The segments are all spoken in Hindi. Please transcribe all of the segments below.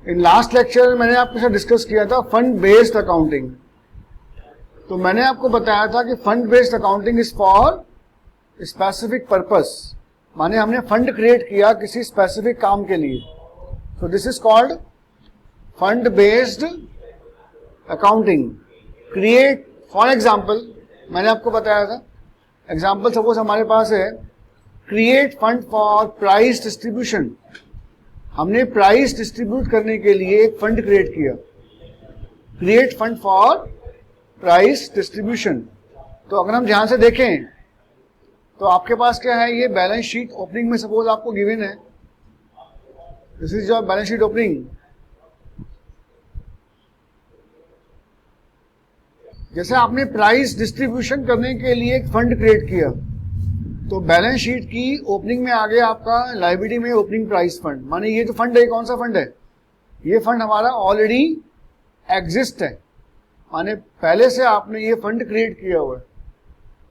इन लास्ट लेक्चर में मैंने आपके साथ डिस्कस किया था फंड बेस्ड अकाउंटिंग। तो मैंने आपको बताया था कि fund based accounting is for specific purpose, माने हमने फंड क्रिएट किया किसी स्पेसिफिक काम के लिए। So this is called fund based accounting. Create, for example मैंने आपको बताया था, एग्जाम्पल सपोज हमारे पास है create fund for price distribution. हमने प्राइस डिस्ट्रीब्यूट करने के लिए एक फंड क्रिएट किया, create fund for price distribution. तो अगर हम ध्यान से देखें तो आपके पास क्या है, ये बैलेंस शीट ओपनिंग में सपोज आपको गिवन है, this is your balance sheet opening. जैसे आपने प्राइस डिस्ट्रीब्यूशन करने के लिए एक फंड क्रिएट किया, तो बैलेंस शीट की ओपनिंग में आ गया आपका लायबिलिटी में ओपनिंग प्राइस फंड। माने ये जो फंड है, कौन सा फंड है, ये फंड हमारा ऑलरेडी एग्जिस्ट है, माने पहले से आपने ये फंड क्रिएट किया हुआ है,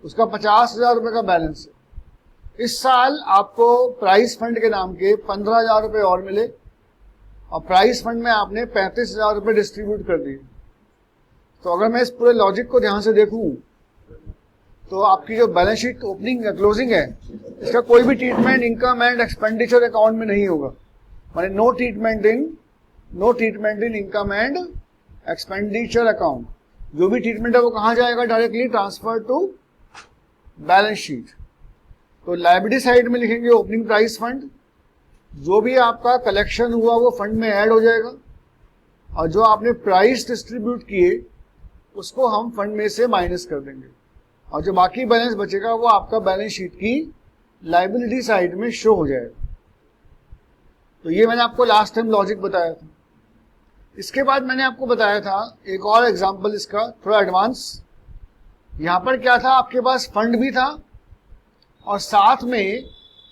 उसका 50,000 रुपए का बैलेंस है। इस साल आपको प्राइस फंड के नाम के 15,000 रुपए और मिले और प्राइस फंड में आपने 35,000 रुपए डिस्ट्रीब्यूट कर दिए। तो अगर मैं इस पूरे लॉजिक को ध्यान से देखूं तो आपकी जो बैलेंस शीट ओपनिंग क्लोजिंग है, इसका कोई भी treatment income and expenditure account में नहीं होगा। माने no treatment in income and expenditure account. जो भी ट्रीटमेंट है वो कहां जाएगा, directly transfer to balance sheet. तो लायबिलिटी साइड में लिखेंगे ओपनिंग प्राइस फंड, जो भी आपका कलेक्शन हुआ वो फंड में ऐड हो जाएगा और जो आपने प्राइस डिस्ट्रीब्यूट किए उसको हम फंड में से माइनस कर देंगे और जो बाकी बैलेंस बचेगा वो आपका बैलेंस शीट की लायबिलिटी साइड में शो हो जाएगा। तो ये मैंने आपको लास्ट टाइम लॉजिक बताया था। इसके बाद मैंने आपको बताया था एक और एग्जांपल, इसका थोड़ा एडवांस। यहां पर क्या था, आपके पास फंड भी था और साथ में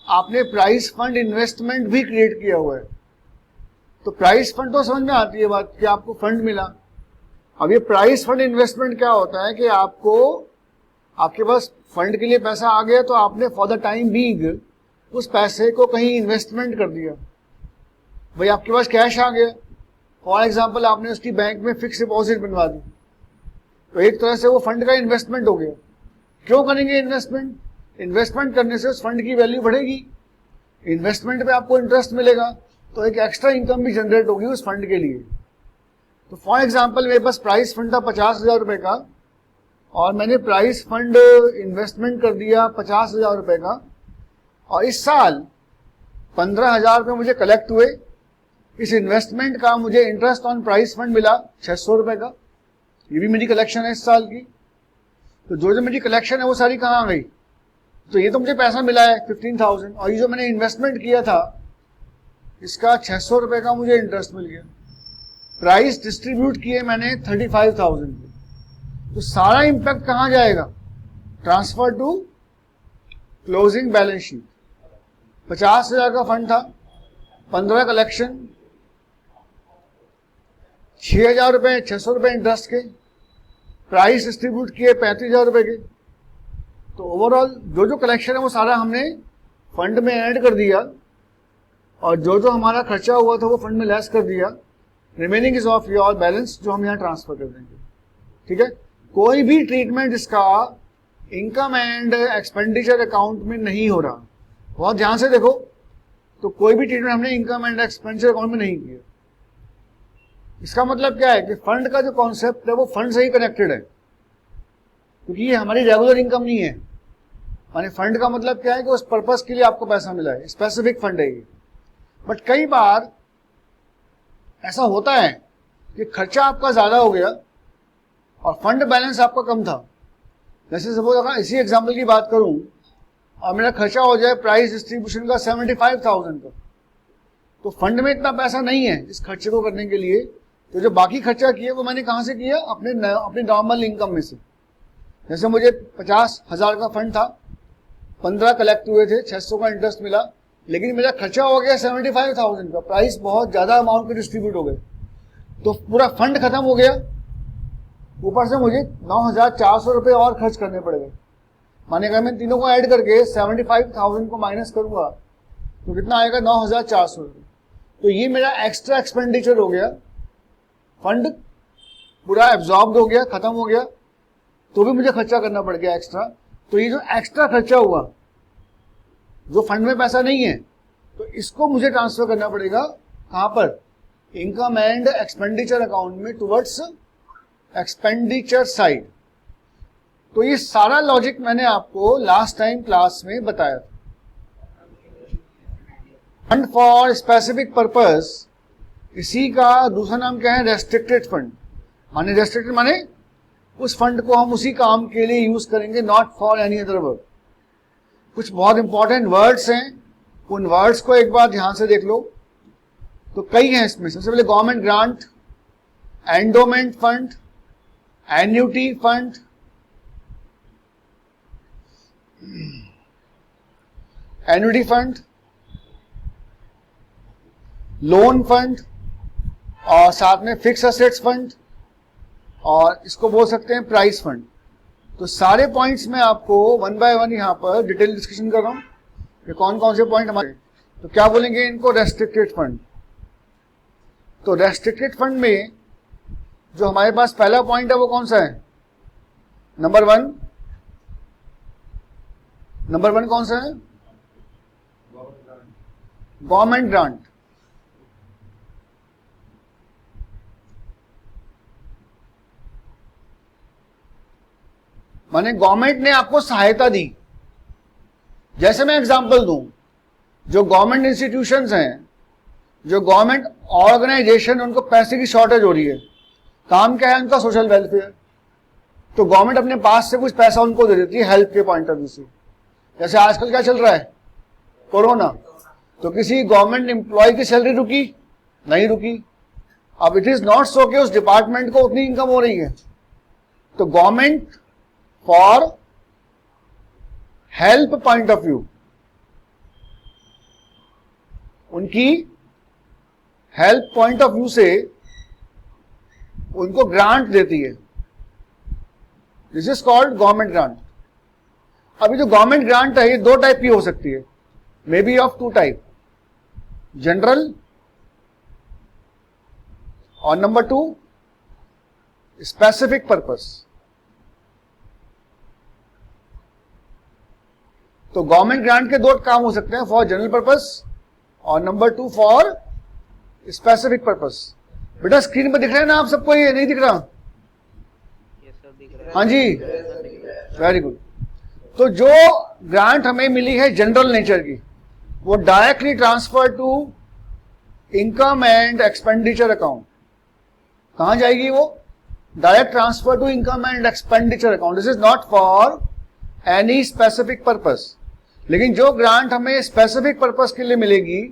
आपने प्राइस फंड इन्वेस्टमेंट भी क्रिएट किया हुआ है। तो प्राइस फंड तो समझ में आती है बात कि आपको फंड मिला। अब ये प्राइस फंड इन्वेस्टमेंट क्या होता है कि आपके पास फंड के लिए पैसा आ गया तो आपने फॉर द टाइम बीइंग उस पैसे को कहीं इन्वेस्टमेंट कर दिया। भाई आपके पास कैश आ गया, फॉर एग्जांपल आपने उसकी बैंक में फिक्स डिपॉजिट बनवा दी, तो एक तरह से वो फंड का इन्वेस्टमेंट हो गया। क्यों करेंगे इन्वेस्टमेंट? इन्वेस्टमेंट करने से उस फंड की वैल्यू बढ़ेगी, इन्वेस्टमेंट पे आपको इंटरेस्ट मिलेगा, तो एक एक्स्ट्रा इनकम भी जनरेट होगी उस फंड के लिए। तो फॉर एग्जांपल मेरे पास प्राइस फंड था 50,000 रुपए का और मैंने प्राइस फंड इन्वेस्टमेंट कर दिया 50,000 रुपए का और इस साल 15,000 रुपए मुझे कलेक्ट हुए। इस इन्वेस्टमेंट का मुझे इंटरेस्ट ऑन प्राइस फंड मिला 600 रुपए का, ये भी मेरी कलेक्शन है इस साल की। तो जो मेरी कलेक्शन है वो सारी कहाँ आ गई, तो ये तो मुझे पैसा मिला है 15,000 और ये जो मैंने इन्वेस्टमेंट किया था इसका 600 रुपए का मुझे इंटरेस्ट मिल गया। प्राइस डिस्ट्रीब्यूट किए मैंने 35,000 के, तो सारा इंपैक्ट कहां जाएगा, transfer to closing balance sheet. 50,000 का फंड था, 15 कलेक्शन, 6,000 रुपए, 600 रुपए इंटरेस्ट के, प्राइस डिस्ट्रीब्यूट किए 35,000 रुपए के। तो ओवरऑल जो कलेक्शन है वो सारा हमने फंड में ऐड कर दिया और जो हमारा खर्चा हुआ था वो फंड में लेस कर दिया। Remaining is of your balance, जो हम यहाँ ट्रांसफर कर देंगे। ठीक है, कोई भी ट्रीटमेंट इसका इनकम एंड एक्सपेंडिचर अकाउंट में नहीं हो रहा। बहुत ध्यान से देखो, तो कोई भी ट्रीटमेंट हमने इनकम एंड एक्सपेंडिचर अकाउंट में नहीं किया। इसका मतलब क्या है कि फंड का जो कॉन्सेप्ट है वो फंड से ही कनेक्टेड है, क्योंकि ये हमारी रेगुलर इनकम नहीं है। माने फंड का मतलब क्या है कि उस पर्पस के लिए आपको पैसा मिला है, स्पेसिफिक फंड है ये। बट कई बार ऐसा होता है कि खर्चा आपका ज्यादा हो गया और फंड बैलेंस आपका कम था। जैसे सपोज अगर इसी एग्जांपल की बात करूं और मेरा खर्चा हो जाए प्राइस डिस्ट्रीब्यूशन का 75,000 का, तो फंड में इतना पैसा नहीं है इस खर्चे को करने के लिए। तो जो बाकी खर्चा किया वो मैंने कहां से किया, अपने नॉर्मल इनकम में से। जैसे मुझे 50,000 का फंड था, 15 कलेक्ट हुए थे, 600 का इंटरेस्ट मिला, लेकिन मेरा खर्चा हो गया 75,000 का, प्राइस बहुत ज्यादा अमाउंट के डिस्ट्रीब्यूट हो गए, तो पूरा फंड खत्म हो गया। ऊपर से मुझे 9,400 रुपए और खर्च करने पड़ गए। माने अगर मैं तीनों को ऐड करके 75,000 को माइनस करूंगा तो कितना आएगा, 9,400 रुपए। तो ये मेरा एक्स्ट्रा एक्सपेंडिचर हो गया, फंड पूरा एब्जॉर्ब हो गया, खत्म हो गया, तो भी मुझे खर्चा करना पड़ गया एक्स्ट्रा। तो ये जो एक्स्ट्रा खर्चा हुआ, जो फंड में पैसा नहीं है, तो इसको मुझे ट्रांसफर करना पड़ेगा कहां पर, इनकम एंड एक्सपेंडिचर अकाउंट में, टुवर्ड्स एक्सपेंडिचर साइड। तो ये सारा लॉजिक मैंने आपको लास्ट टाइम क्लास में बताया। फंड फॉर स्पेसिफिक पर्पस, इसी का दूसरा नाम क्या है, रेस्ट्रिक्टेड फंड। माने रेस्ट्रिक्टेड माने उस फंड को हम उसी काम के लिए यूज करेंगे, not for any other work. कुछ बहुत इंपॉर्टेंट वर्ड्स हैं, उन वर्ड्स को एक बार ध्यान से देख लो। तो कई हैं इसमें। सबसे पहले government grant, endowment fund, annuity fund, annuity fund, loan fund, और साथ में फिक्स असेट्स फंड, और इसको बोल सकते हैं प्राइस फंड। तो सारे पॉइंट्स में आपको वन बाय वन यहां पर डिटेल डिस्कशन कर रहा हूं कि कौन कौन से पॉइंट हमारे। तो क्या बोलेंगे इनको, रेस्ट्रिक्टेड फंड। तो रेस्ट्रिक्टेड फंड में जो हमारे पास पहला पॉइंट है वो कौन सा है, नंबर वन। नंबर वन कौन सा है, गवर्नमेंट ग्रांट। माने गवर्नमेंट ने आपको सहायता दी। जैसे मैं एग्जांपल दूं, जो गवर्नमेंट इंस्टीट्यूशंस हैं, जो गवर्नमेंट ऑर्गेनाइजेशन, उनको पैसे की शॉर्टेज हो रही है, काम क्या है उनका, सोशल वेलफेयर। तो गवर्नमेंट अपने पास से कुछ पैसा उनको दे देती है हेल्प के पॉइंट ऑफ व्यू से। जैसे आजकल क्या चल रहा है, कोरोना, तो किसी गवर्नमेंट एम्प्लॉय की सैलरी रुकी नहीं रुकी। अब इट इज नॉट सो कि उस डिपार्टमेंट को उतनी इनकम हो रही है, तो government for help point of view, उनकी हेल्प पॉइंट ऑफ व्यू से उनको ग्रांट देती है। This is called government grant. अभी जो गवर्नमेंट ग्रांट है ये दो टाइप की हो सकती है, may be of two type, general और नंबर टू स्पेसिफिक पर्पस। तो गवर्नमेंट ग्रांट के दो काम हो सकते हैं, फॉर जनरल पर्पस और number two for specific purpose. बेटा स्क्रीन पर दिख रहा है ना आप सबको, ये नहीं दिख रहा? हाँ जी, वेरी गुड। तो जो ग्रांट हमें मिली है जनरल नेचर की, वो directly transfer to income and expenditure account. कहां जाएगी वो? Direct transfer to income and expenditure account. This is not for any specific purpose. लेकिन जो ग्रांट हमें स्पेसिफिक पर्पस के लिए मिलेगी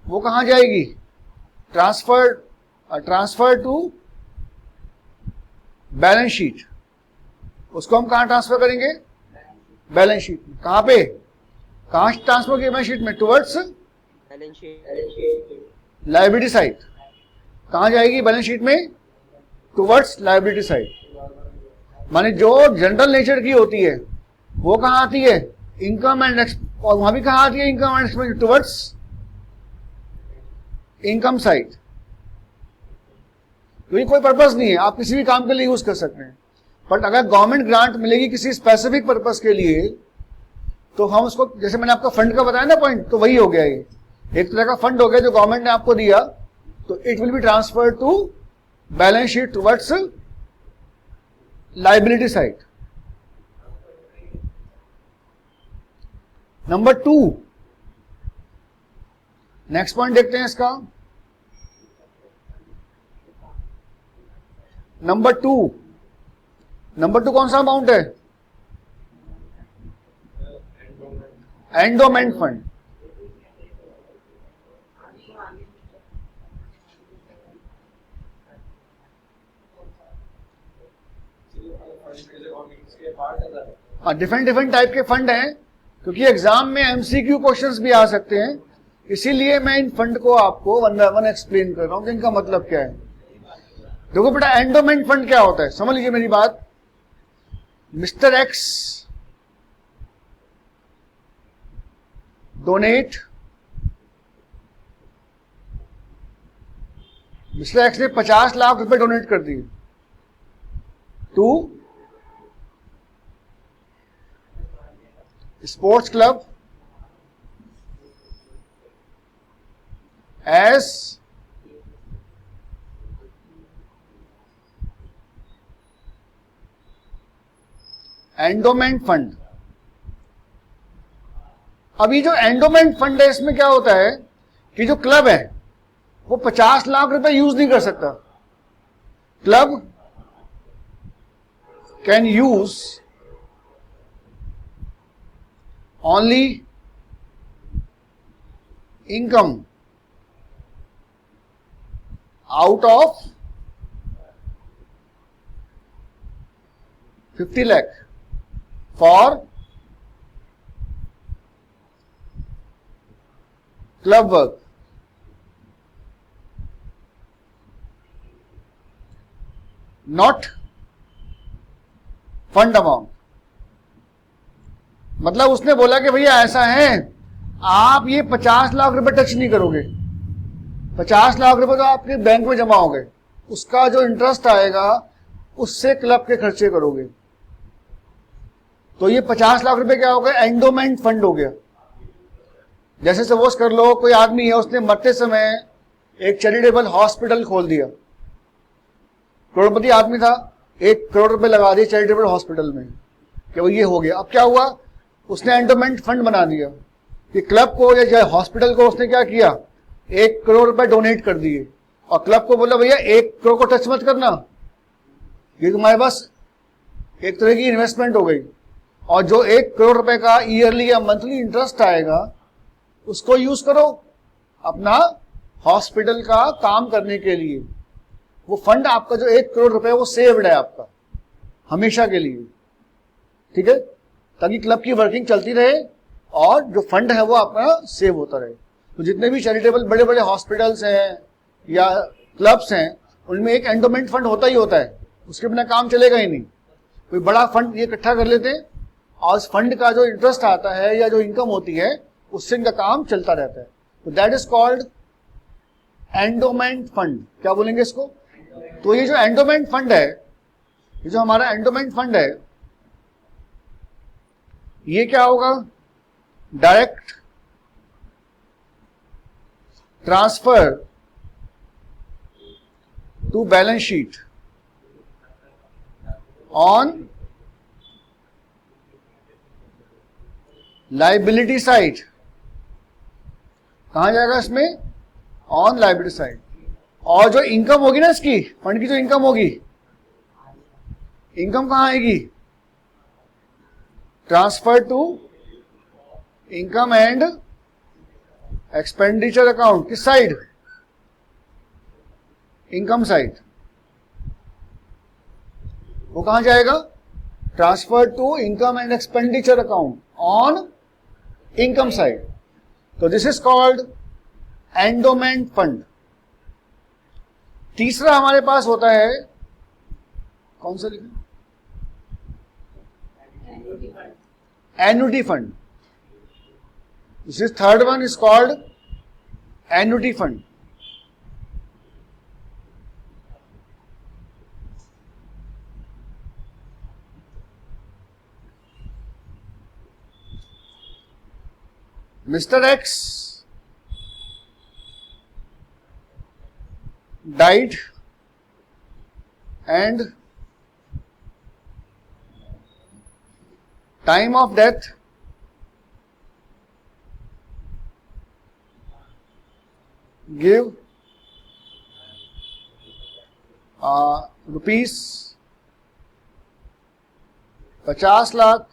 वो कहां जाएगी? Transfer to balance sheet. उसको हम कहां ट्रांसफर करेंगे? बैलेंस शीट में। कहां पे? कहां ट्रांसफर किया? बैलेंस शीट में, टुवर्ड्स लायबिलिटी साइड। कहां जाएगी बैलेंस शीट में? Towards liability side. माने जो जनरल नेचर की होती है वो कहां आती है? इनकम एंड और वहां भी कहां आती है? Income and expenditure, towards income side. तो ये कोई पर्पस नहीं है, आप किसी भी काम के लिए यूज कर सकते हैं। बट अगर गवर्नमेंट ग्रांट मिलेगी किसी स्पेसिफिक पर्पस के लिए, तो हम उसको, जैसे मैंने आपका फंड का बताया ना पॉइंट, तो वही हो गया, ये एक तरह का फंड हो गया जो गवर्नमेंट ने आपको दिया, तो it will be transfer to balance sheet towards liability side. Number two, next point देखते हैं इसका। नंबर टू कौन सा अमाउंट है? Endowment fund. हाँ, डिफरेंट टाइप के फंड हैं, क्योंकि एग्जाम में एमसीक्यू क्वेश्चंस भी आ सकते हैं, इसीलिए मैं इन फंड को आपको वन बाय वन एक्सप्लेन कर रहा हूं कि इनका मतलब क्या है। देखो बेटा, एंडोमेंट फंड क्या होता है, समझ लीजिए मेरी बात। Mister X donate mister X ने 50 लाख रुपए डोनेट कर दिए to sports club as endowment fund. अभी जो एंडोमेंट फंड है इसमें क्या होता है कि जो क्लब है वो 50 लाख रुपए यूज नहीं कर सकता। Club can use only income out of 50 lakh for club work. Not fund amount. मतलब उसने बोला कि भैया ऐसा है, आप ये 50 लाख रुपए टच नहीं करोगे। 50 लाख रुपए तो आपके बैंक में जमा होंगे, उसका जो इंटरेस्ट आएगा उससे क्लब के खर्चे करोगे। तो ये 50 लाख रुपए क्या हो गया? एंडोमेंट फंड हो गया। जैसे सपोज कर लो कोई आदमी है, उसने मरते समय एक चैरिटेबल हॉस्पिटल खोल दिया, करोड़पति आदमी था, 1 करोड़ रुपए लगा दिए चैरिटेबल हॉस्पिटल में, कि वो ये हो गया। अब क्या हुआ? उसने एंडोमेंट फंड बना दिया कि क्लब को या हॉस्पिटल को उसने क्या किया, 1 करोड़ रुपए डोनेट कर दिए, और क्लब को बोला भैया 1 करोड़ को टच मत करना, ये तुम्हारे पास एक तरह की इन्वेस्टमेंट हो गई, और जो 1 करोड़ रुपए का ईयरली या मंथली इंटरेस्ट आएगा उसको यूज करो अपना हॉस्पिटल का काम करने के लिए। वो फंड आपका जो 1 करोड़ रुपए वो सेव्ड है आपका हमेशा के लिए, ठीक है, ताकि क्लब की वर्किंग चलती रहे और जो फंड है वो अपना सेव होता रहे। तो जितने भी चैरिटेबल बड़े बड़े हॉस्पिटल्स हैं या क्लब्स हैं, उनमें एक एंडोमेंट फंड होता ही होता है, उसके बिना काम चलेगा ही नहीं। कोई बड़ा फंड ये इकट्ठा कर लेते हैं और उस फंड का जो इंटरेस्ट आता है या जो इनकम होती है उससे इनका काम चलता रहता है। तो that is called endowment fund. क्या बोलेंगे इसको? तो ये जो एंडोमेंट फंड है, ये जो हमारा एंडोमेंट फंड है, ये क्या होगा? Direct transfer to balance sheet on liability side. कहां जाएगा इसमें? On liability side. और जो इनकम होगी ना इसकी फंड की, जो इनकम होगी, इनकम कहां आएगी? Transfer to income and expenditure account. किस साइड? Income side. वो कहां जाएगा? Transfer to income and expenditure account on income side. तो this is called endowment fund. तीसरा हमारे पास होता है, कौन सा लिखा? Annuity fund. This is third one is called annuity fund. Mister X died and time of death give rupees 50 lakh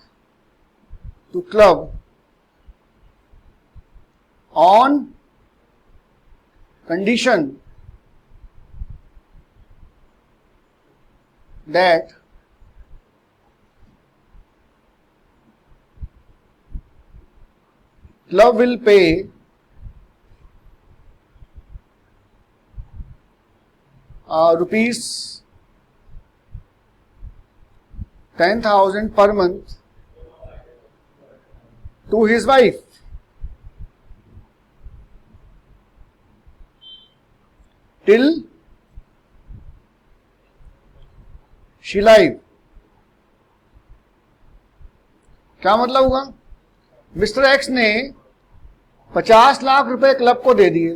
to club on condition that club will pay rupees 10,000 per month to his wife till शिलाइव। क्या मतलब हुआ? मिस्टर एक्स ने 50 लाख रुपए क्लब को दे दिए,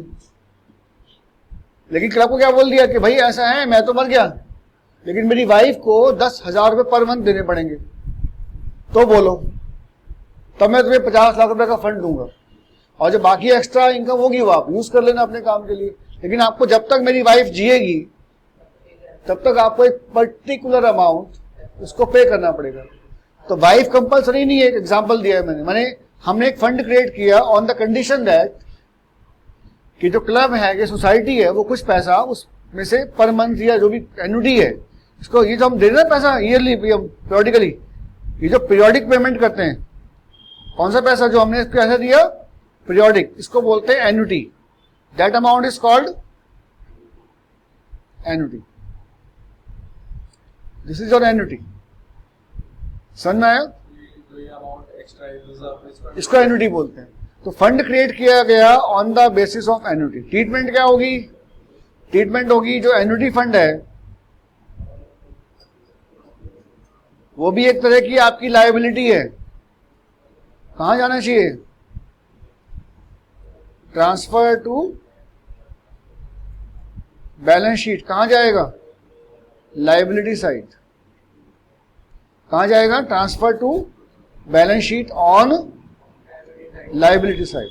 लेकिन क्लब को क्या बोल दिया कि भाई ऐसा है, मैं तो मर गया, लेकिन मेरी वाइफ को 10,000 रुपए पर मंथ देने पड़ेंगे, तो बोलो, तब मैं तुम्हें 50 लाख रुपए का फंड दूंगा, और जो बाकी एक्स्ट्रा इनकम होगी वो आप यूज कर लेना अपने काम के लिए, लेकिन आपको जब तक मेरी वाइफ जिएगी तब तक आपको एक पर्टिकुलर अमाउंट उसको पे करना पड़ेगा। तो वाइफ कंपल्सरी नहीं है, एक एग्जांपल दिया है मैंने हमने एक फंड क्रिएट किया ऑन द कंडीशन दैट कि जो क्लब है, जो सोसाइटी है, वो कुछ पैसा उसमें से पर मंथ या जो भी एन्युटी है, इसको ये जो हम दे रहे हैं पैसा ईयरली पीरियोडिकली, ये जो पीरियोडिक पेमेंट करते हैं, कौन सा पैसा जो हमने इसको ऐसा दिया पीरियोडिक, इसको बोलते हैं annuity. That amount is called annuity. This is your annuity. समझ में आया? इसको एन्युटी बोलते हैं। तो फंड क्रिएट किया गया on the basis of annuity. Treatment क्या होगी? ट्रीटमेंट होगी जो एन्युटी फंड है वो भी एक तरह की आपकी लायबिलिटी है। कहां जाना चाहिए? Transfer to balance sheet. कहां जाएगा? Liability side. कहां जाएगा? Transfer to balance sheet on liability side.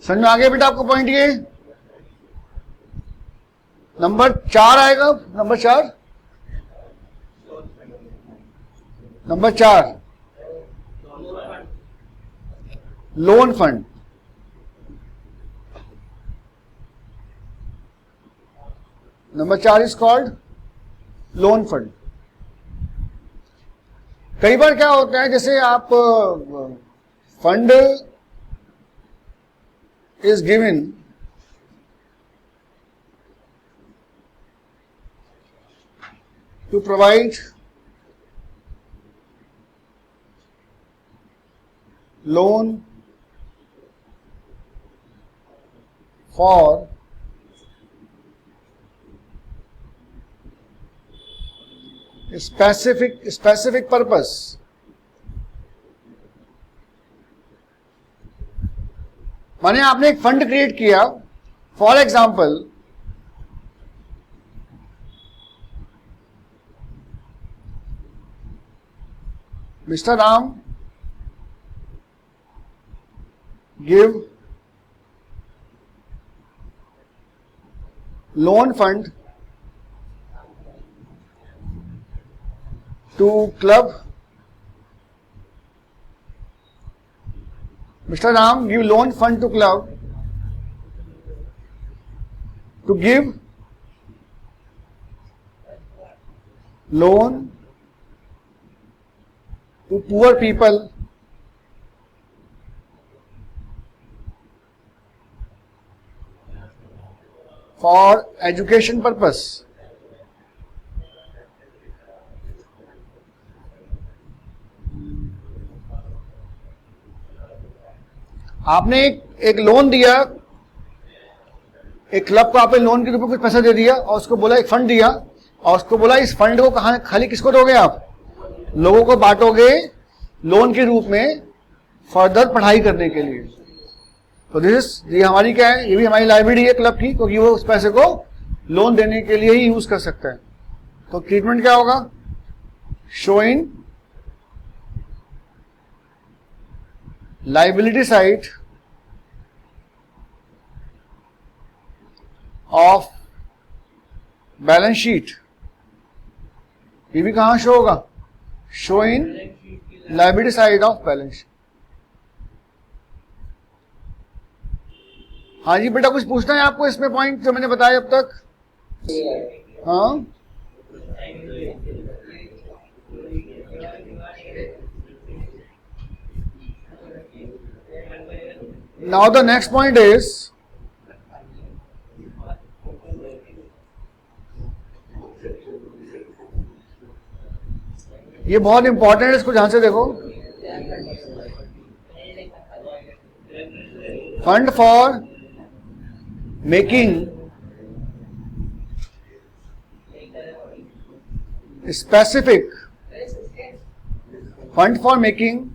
समझ में आ गया बेटा आपको पॉइंट? ये नंबर 4 आएगा। Number 4 loan fund. Number 4 is called loan fund. कई बार क्या होता है, जैसे आप fund is given to provide loan for specific purpose। माने आपने एक फंड क्रिएट किया, for example mister Ram give loan fund to club। Mr. Ram give loan fund to club to give loan to poor people for education purpose। आपने एक लोन दिया, एक क्लब को आपने लोन के रूप में कुछ पैसा दे दिया और उसको बोला, एक फंड दिया और उसको बोला इस फंड को कहां खाली किसको दोगे? आप लोगों को बांटोगे लोन के रूप में फर्दर पढ़ाई करने के लिए। तो ये हमारी क्या है? ये भी हमारी लायबिलिटी है क्लब की, क्योंकि वो उस पैसे को लोन देने के लिए ही यूज कर सकता है। तो ट्रीटमेंट क्या होगा? Showing liability side of balance sheet. ये भी कहां शो होगा? Show in liability side of balance sheet. हाँ जी बेटा, कुछ पूछना है आपको इसमें पॉइंट जो मैंने बताया अब तक? हाँ, now the next point is ये बहुत इंपॉर्टेंट है, इसको ध्यान से देखो। Fund for making specific fund for making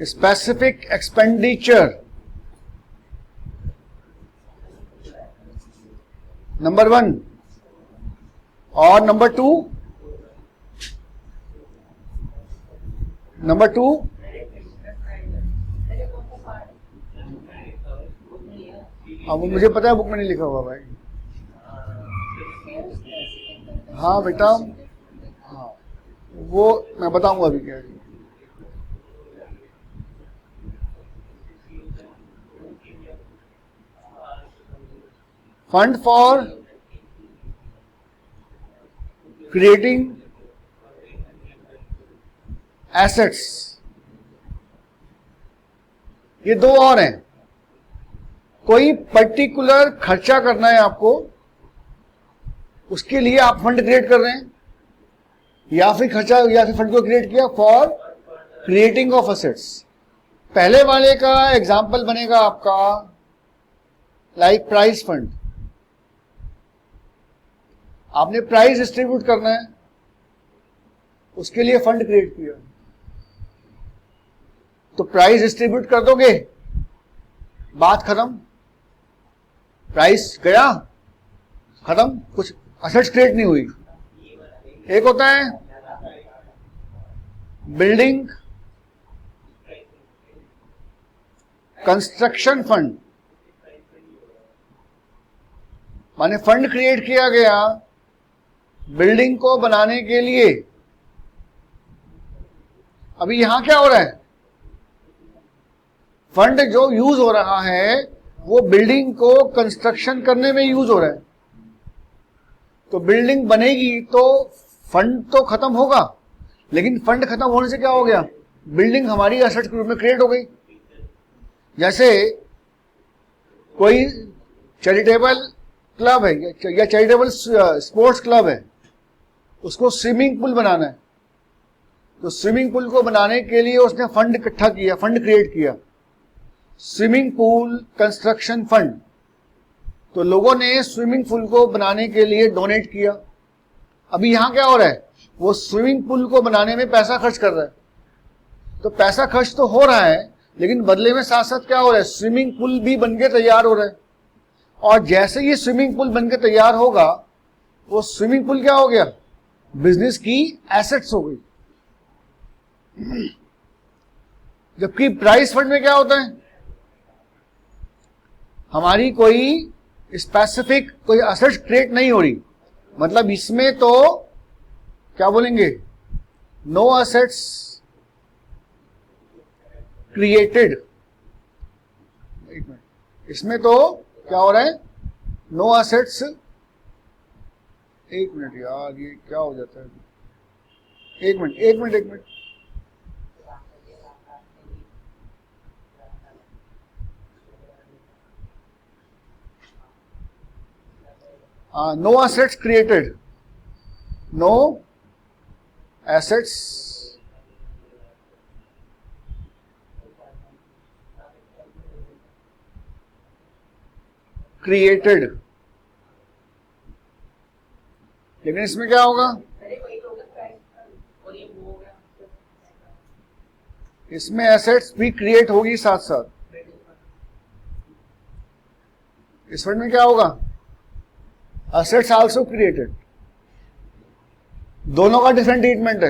specific expenditure. Number one. और number two, अब मुझे पता है बुक में नहीं लिखा हुआ भाई. हाँ बेटा, हाँ वो मैं बताऊंगा अभी क्या है. फंड फॉर क्रिएटिंग एसेट्स, ये दो और हैं. कोई पर्टिकुलर खर्चा करना है आपको, उसके लिए आप फंड क्रिएट कर रहे हैं, या फिर फंड को क्रिएट किया फॉर क्रिएटिंग ऑफ एसेट्स. पहले वाले का एग्जांपल बनेगा आपका लाइक प्राइस फंड. आपने प्राइस डिस्ट्रीब्यूट करना है, उसके लिए फंड क्रिएट किया, तो प्राइस डिस्ट्रीब्यूट कर दोगे, बात खत्म. प्राइस गया, खत्म, कुछ असेट्स क्रिएट नहीं हुई. एक होता है बिल्डिंग कंस्ट्रक्शन फंड, माने फंड क्रिएट किया गया बिल्डिंग को बनाने के लिए. अभी यहां क्या हो रहा है, फंड जो यूज हो रहा है वो बिल्डिंग को कंस्ट्रक्शन करने में यूज हो रहा है. तो बिल्डिंग बनेगी तो फंड तो खत्म होगा, लेकिन फंड खत्म होने से क्या हो गया, बिल्डिंग हमारी एसेट के रूप में क्रिएट हो गई. जैसे कोई चैरिटेबल क्लब है या चैरिटेबल स्पोर्ट्स क्लब है, उसको स्विमिंग पूल बनाना है, तो स्विमिंग पूल को बनाने के लिए उसने फंड इकट्ठा किया, फंड क्रिएट किया, स्विमिंग पूल कंस्ट्रक्शन फंड. तो लोगों ने स्विमिंग पूल को बनाने के लिए डोनेट किया. अभी यहां क्या हो रहा है, वो स्विमिंग पूल को बनाने में पैसा खर्च कर रहा है. तो पैसा खर्च तो हो रहा है, लेकिन बदले में साथ साथ क्या हो रहा है, स्विमिंग पूल भी बनके तैयार हो रहा है. और जैसे ये स्विमिंग पूल बनके तैयार होगा, वो स्विमिंग पूल क्या हो गया, बिजनेस की एसेट्स हो गई. जबकि प्राइस फंड में क्या होता है, हमारी कोई स्पेसिफिक कोई एसेट्स क्रिएट नहीं हो रही, मतलब इसमें तो क्या बोलेंगे, नो एसेट्स क्रिएटेड. एक मिनट, इसमें तो क्या हो रहा है, नो एसेट्स. एक मिनट यार, ये क्या हो जाता है, एक minute. No assets created. No assets created. लेकिन इसमें क्या होगा, इसमें एसेट्स भी क्रिएट होगी साथ साथ. इस फंड में क्या होगा, assets also created. दोनों का डिफरेंट ट्रीटमेंट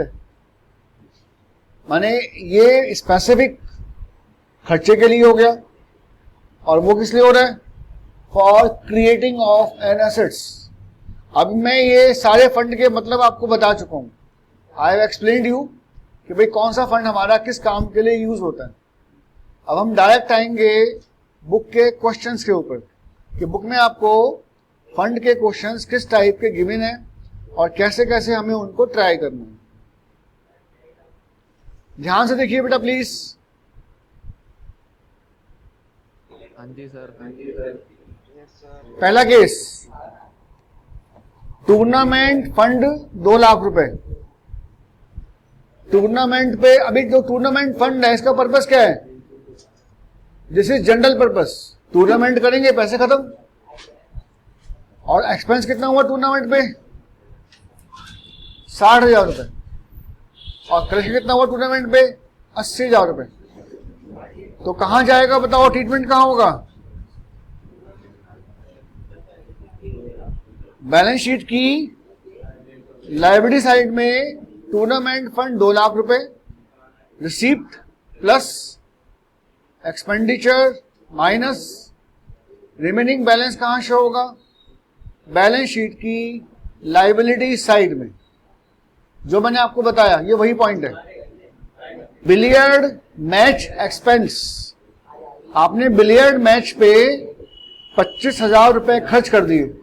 है. माने ये स्पेसिफिक खर्चे के लिए हो गया, और वो किस लिए हो रहा है, for creating of an assets. अब मैं ये सारे फंड के मतलब आपको बता चुका हूं. आई हैव एक्सप्लेन्ड यू कि भाई कौन सा फंड हमारा किस काम के लिए यूज होता है. अब हम डायरेक्ट आएंगे बुक के क्वेश्चंस के ऊपर, कि बुक में आपको फंड के क्वेश्चंस किस टाइप के गिवन है और कैसे कैसे हमें उनको ट्राई करना है. ध्यान से देखिए बेटा प्लीज. हाँ जी सर. पहला केस, टूर्नामेंट फंड 2 लाख रुपए. टूर्नामेंट पे, अभी जो टूर्नामेंट फंड है इसका पर्पस क्या है, this is general purpose. Tournament करेंगे, पैसे खत्म. और एक्सपेंस कितना हुआ टूर्नामेंट पे 60,000 रुपए, और कलेक्शन कितना हुआ टूर्नामेंट पे 80,000 रुपए। तो कहां जाएगा बताओ, ट्रीटमेंट कहां होगा? बैलेंस शीट की लायबिलिटी साइड में टूर्नामेंट फंड 2 लाख रुपए, receipt plus expenditure minus remaining balance कहां शो होगा? बैलेंस शीट की लायबिलिटी साइड में। जो मैंने आपको बताया ये वही पॉइंट है। बिलियर्ड मैच एक्सपेंस, आपने बिलियर्ड मैच पे 25,000 रुपए खर्च कर दिए।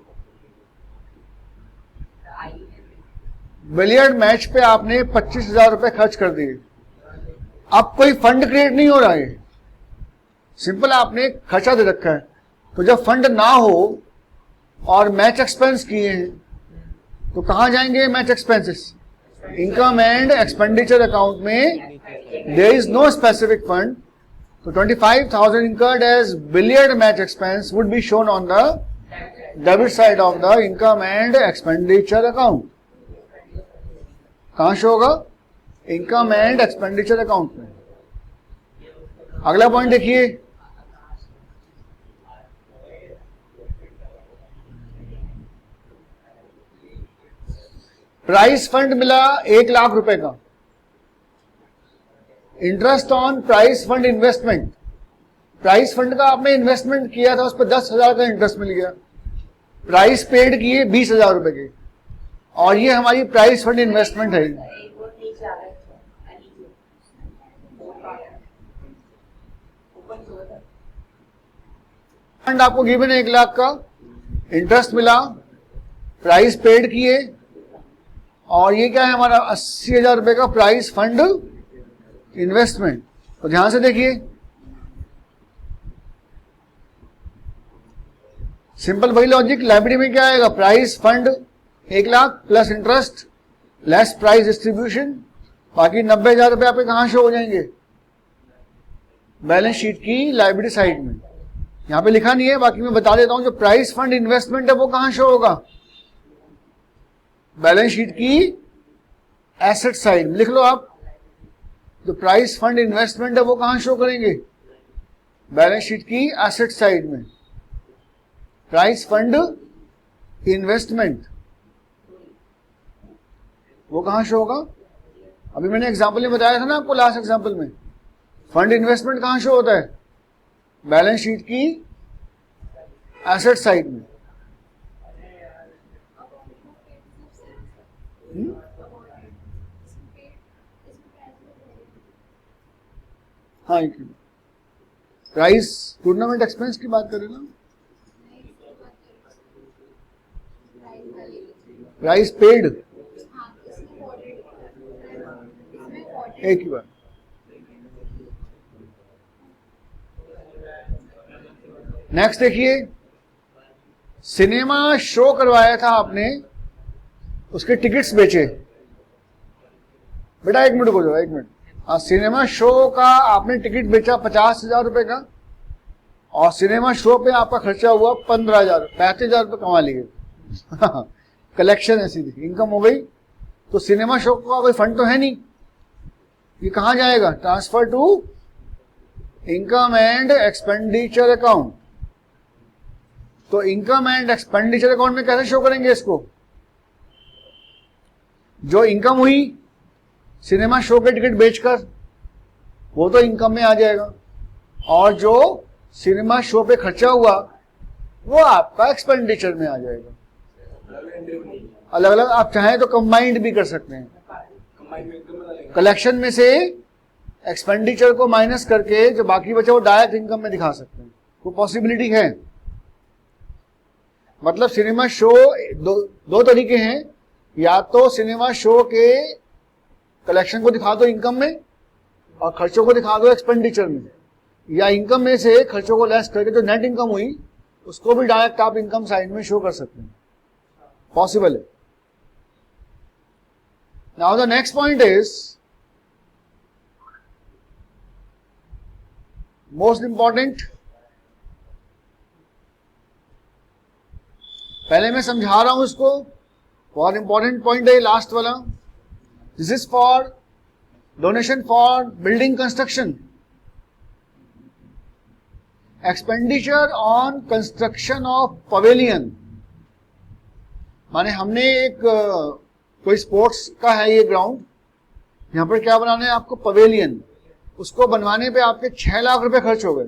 बिलियर्ड मैच पे आपने 25,000 रुपए खर्च कर दिए। अब कोई फंड क्रिएट नहीं हो रहा है, सिंपल आपने खर्चा दे रखा है। तो जब फंड ना हो और मैच एक्सपेंस किए हैं तो कहां जाएंगे match expenses? Income and expenditure account में there is no specific fund, तो 25,000 incurred as billiard match expense would be shown on the debit side of the income and expenditure account. कहां शो होगा? इनकम एंड एक्सपेंडिचर अकाउंट में। अगला पॉइंट देखिए, प्राइस फंड मिला 1 लाख रुपए का, interest on price fund investment, price fund का आपने इन्वेस्टमेंट किया था, उस पर 10,000 का इंटरेस्ट मिल गया। प्राइस पेड किए 20,000 रुपए के, और ये हमारी प्राइस फंड इन्वेस्टमेंट है। फंड आपको गिवन है 1 लाख का, इंटरेस्ट मिला, प्राइस पेड किए, और ये क्या है हमारा 80,000 रुपए का प्राइस फंड इन्वेस्टमेंट। तो ध्यान से देखिए, सिंपल वही लॉजिक। लायबिलिटी में क्या आएगा? Price fund 1 lakh plus interest less price distribution, बाकी 90,000 रुपए आपके कहां शो हो जाएंगे? बैलेंस शीट की लायबिलिटी साइड में। यहां पे लिखा नहीं है, बाकी मैं बता देता हूं, जो प्राइस फंड इन्वेस्टमेंट है वो कहां शो होगा? बैलेंस शीट की एसेट साइड में। लिख लो आप, जो प्राइस फंड इन्वेस्टमेंट है वो कहां शो करेंगे? बैलेंस शीट की एसेट साइड में। प्राइस फंड इन्वेस्टमेंट वो कहां शो होगा? अभी मैंने एग्जांपल में बताया था ना आपको, लास्ट एग्जांपल में फंड इन्वेस्टमेंट कहां शो होता है? बैलेंस शीट की एसेट साइड में। हाँ, प्राइस टूर्नामेंट एक्सपेंस की बात करें ना, प्राइस पेड एक ही बात। नेक्स्ट देखिए, सिनेमा शो करवाया था आपने, उसके टिकट्स बेचे। बेटा 1 मिनट को जाओ, 1 मिनट। हाँ, सिनेमा शो का आपने टिकट बेचा 50,000 रुपए का, और सिनेमा शो पे आपका खर्चा हुआ 15,000, 35,000 रुपए कमा लिए। कलेक्शन है, सीधी इनकम हो गई। तो सिनेमा शो का कोई फंड तो है नहीं, ये कहां जाएगा? Transfer to income and expenditure account. तो इनकम एंड एक्सपेंडिचर अकाउंट में कैसे शो करेंगे इसको? जो इनकम हुई सिनेमा शो के टिकट बेचकर, वो तो इनकम में आ जाएगा, और जो सिनेमा शो पे खर्चा हुआ वो आपका एक्सपेंडिचर में आ जाएगा। अलग अलग आप चाहें तो कंबाइंड भी कर सकते हैं। कलेक्शन में से एक्सपेंडिचर को माइनस करके जो बाकी बचा वो डायरेक्ट इनकम में दिखा सकते हैं, वो पॉसिबिलिटी है। मतलब सिनेमा शो दो तरीके हैं, या तो सिनेमा शो के कलेक्शन को दिखा दो इनकम में और खर्चों को दिखा दो एक्सपेंडिचर में, या इनकम में से खर्चों को लेस करके जो नेट इनकम हुई उसको भी डायरेक्ट आप इनकम साइड में शो कर सकते हैं, पॉसिबल है। Now the next point is most important, पहले मैं समझा रहा हूं इसको, बहुत इंपॉर्टेंट पॉइंट है लास्ट वाला। This is for donation for building construction, expenditure on construction of pavilion. माने हमने एक कोई स्पोर्ट्स का है ये ग्राउंड, यहां पर क्या बनाना है आपको, पवेलियन। उसको बनवाने पे आपके 6 लाख रुपए खर्च हो गए।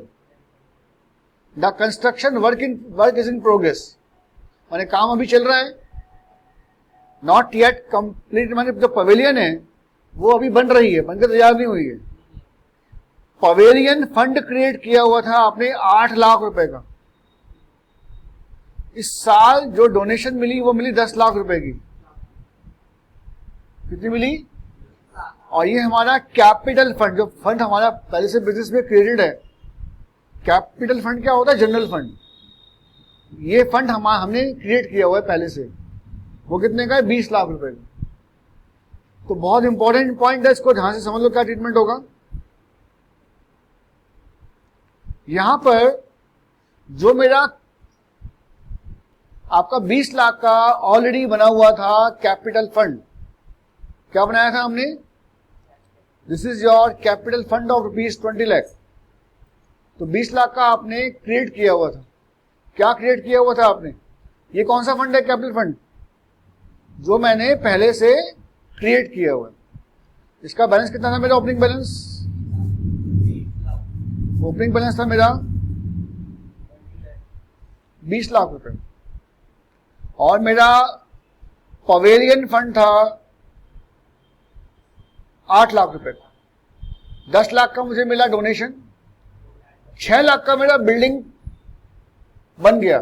The construction work is in progress, माने काम अभी चल रहा है, नॉट येट कंप्लीट। माने जो पवेलियन है वो अभी बन रही है, बनकर तैयार नहीं हुई है। पवेलियन फंड क्रिएट किया हुआ था आपने 8 लाख रुपए का। इस साल जो डोनेशन मिली वो मिली 10 लाख रुपए की। कितनी मिली? और ये हमारा कैपिटल फंड, जो फंड हमारा पहले से बिजनेस में क्रिएटेड है। कैपिटल फंड क्या होता है? General fund. ये फंड हमने क्रिएट किया हुआ है पहले से, वो कितने का है? 20 लाख रुपए का। तो बहुत इंपॉर्टेंट पॉइंट है, इसको ध्यान से समझ लो क्या ट्रीटमेंट होगा। यहां पर जो मेरा आपका 20 लाख का ऑलरेडी बना हुआ था कैपिटल फंड, क्या बनाया था हमने? This is your capital fund of ₹20 lakh. तो 20 लाख का आपने क्रिएट किया हुआ था। क्या क्रिएट किया हुआ था आपने? ये कौन सा फंड है? कैपिटल फंड, जो मैंने पहले से क्रिएट किया हुआ है। इसका बैलेंस कितना था मेरा? ओपनिंग बैलेंस, ओपनिंग बैलेंस था मेरा 20 लाख रुपए। और मेरा पवेलियन फंड था 8 लाख रुपए का। 10 लाख का मुझे मिला डोनेशन, 6 लाख का मेरा बिल्डिंग बन गया।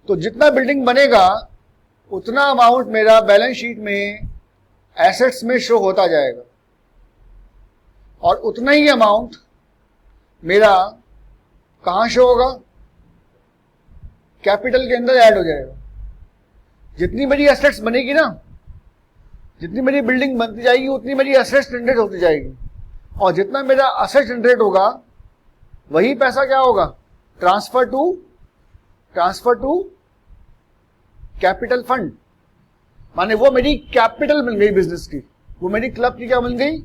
तो जितना बिल्डिंग बनेगा उतना अमाउंट मेरा बैलेंस शीट में एसेट्स में शो होता जाएगा, और उतना ही अमाउंट मेरा कहां शो होगा? कैपिटल के अंदर ऐड हो जाएगा। जितनी मेरी एसेट्स बनेगी ना, जितनी मेरी बिल्डिंग बनती जाएगी, उतनी मेरी एसेट्स जनरेट होती जाएगी। और जितना मेरा एसेट जनरेट होगा वही पैसा क्या होगा? Transfer to capital fund. माने वो मेरी कैपिटल बन गई बिजनेस की, वो मेरी क्लब की क्या बन गई?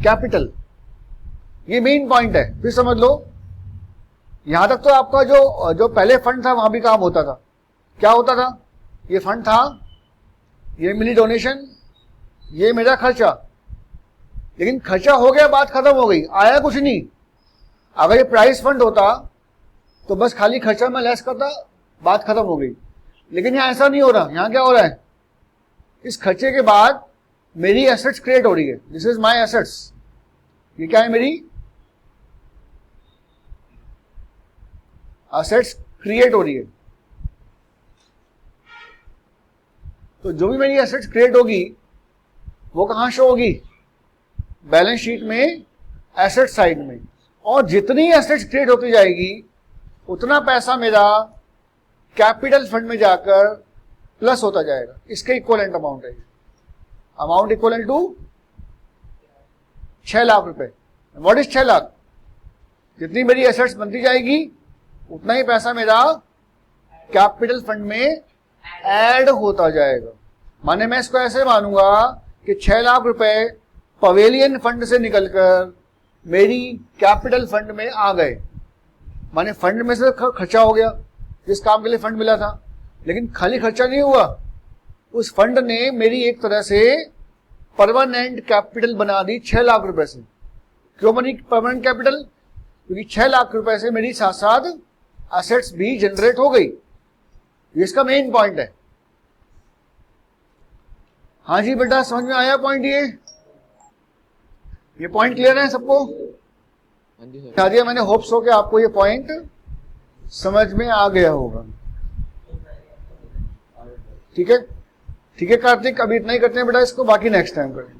कैपिटल। ये मेन पॉइंट है, फिर समझ लो। यहां तक तो आपका जो पहले फंड था वहां भी काम होता था। क्या होता था? ये फंड था, ये मिली डोनेशन, ये मेरा खर्चा। लेकिन खर्चा हो गया, बात खत्म हो गई, आया कुछ नहीं। अगर ये प्राइस फंड होता तो बस खाली खर्चा में लेस करता, बात खत्म हो गई। लेकिन यहां ऐसा नहीं हो रहा। यहां क्या हो रहा है? इस खर्चे के बाद मेरी एसेट्स क्रिएट हो रही है। This is my assets. ये क्या है? मेरी एसेट्स क्रिएट हो रही है। तो जो भी मेरी एसेट्स क्रिएट होगी वो कहां शो होगी? बैलेंस शीट में, एसेट साइड में। और जितनी एसेट्स क्रिएट होती जाएगी उतना पैसा मेरा कैपिटल फंड में जाकर प्लस होता जाएगा। इसके इक्वलेंट अमाउंट है। अमाउंट इक्वल टू 6 लाख रुपए। What is 6 lakh? जितनी मेरी एसेट्स बनती जाएगी उतना ही पैसा मेरा कैपिटल फंड में ऐड होता जाएगा। माने मैं इसको ऐसे मानूंगा कि 6 लाख रुपए पवेलियन फंड से निकलकर मेरी कैपिटल फंड में आ गए। माने फंड में से खर्चा हो गया, जिस काम के लिए फंड मिला था। लेकिन खाली खर्चा नहीं हुआ, उस फंड ने मेरी एक तरह से परमानेंट कैपिटल बना दी 6 लाख रुपए से। क्यों बनी परमानेंट कैपिटल? क्योंकि 6 लाख रुपए से मेरी साथ साथ एसेट्स भी जनरेट हो गई। ये इसका मेन पॉइंट है। हाँ जी बेटा, समझ में आया पॉइंट? ये पॉइंट क्लियर है सबको? हाँ जी सर। बता दिया मैंने। होप्स हो कि आपको ये पॉइंट समझ में आ गया होगा। ठीक है, ठीक है कार्तिक, अभी इतना ही करते हैं बेटा इसको, बाकी नेक्स्ट टाइम करें।